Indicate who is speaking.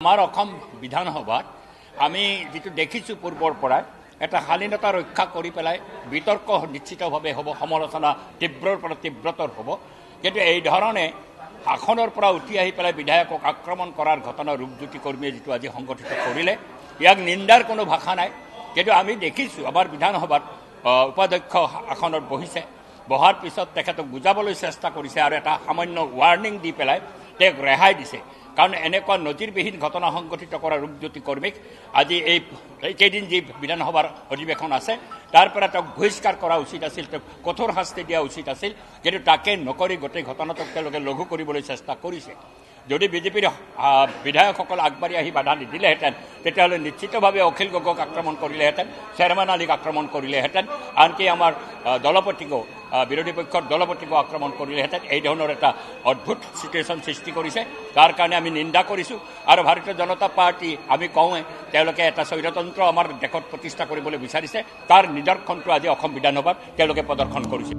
Speaker 1: আমাৰ অসম বিধানসভাত আমি যেটো দেখিছোঁ পূৰ্বৰ পৰাই এটা শালীনতা ৰক্ষা কৰি পেলাই বিতৰ্ক নিশ্চিতভাৱে হ'ব, সমালোচনা তীব্ৰৰ পৰা তীব্ৰতৰ হ'ব। কিন্তু এই ধৰণে আসনৰ পৰা উঠি আহি পেলাই বিধায়কক আক্ৰমণ কৰাৰ ঘটনা ৰূপজ্যোতি কৰ্মীয়ে যিটো আজি সংগঠিত কৰিলে, ইয়াক নিন্দাৰ কোনো ভাষা নাই। কিন্তু আমি দেখিছোঁ আমাৰ বিধানসভাত উপাধ্যক্ষ আসনত বহিছে, বহাৰ পিছত তেখেতক বুজাবলৈ চেষ্টা কৰিছে আৰু এটা সামান্য ৱাৰ্ণিং দি পেলাই তেওঁক ৰেহাই দিছে। কাৰণ এনেকুৱা নজিৰবিহীন ঘটনা সংঘটিত কৰা ৰূপজ্যোতি কৰ্মীক আজি এইকেইদিন যি বিধানসভাৰ অধিৱেশন আছে তাৰ পৰা তেওঁক বহিষ্কাৰ কৰা উচিত আছিল, তেওঁক কঠোৰ শাস্তি দিয়া উচিত আছিল। কিন্তু তাকে নকৰি গোটেই ঘটনাটোক তেওঁলোকে লঘু কৰিবলৈ চেষ্টা কৰিছে। যদি বিজেপিৰ বিধায়কসকল আগবাঢ়ি আহি বাধা নিদিলেহেঁতেন তেতিয়াহ'লে নিশ্চিতভাৱে অখিল গগৈক আক্ৰমণ কৰিলেহেঁতেন, চেয়াৰমেন আলীক আক্ৰমণ কৰিলেহেঁতেন, আনকি আমাৰ দলপতিকো বিৰোধী পক্ষৰ দলপতিকো আক্ৰমণ কৰিলেহেঁতেন। এই ধৰণৰ এটা অদ্ভুত চিটুৱেশ্যন সৃষ্টি কৰিছে, তাৰ কাৰণে আমি নিন্দা কৰিছোঁ। আৰু ভাৰতীয় জনতা পাৰ্টি আমি কওঁৱে তেওঁলোকে এটা স্বৈৰতন্ত্ৰ আমাৰ দেশত প্ৰতিষ্ঠা কৰিবলৈ বিচাৰিছে, তাৰ নিদৰ্শনটো আজি অসম বিধানসভাত তেওঁলোকে প্ৰদৰ্শন কৰিছে।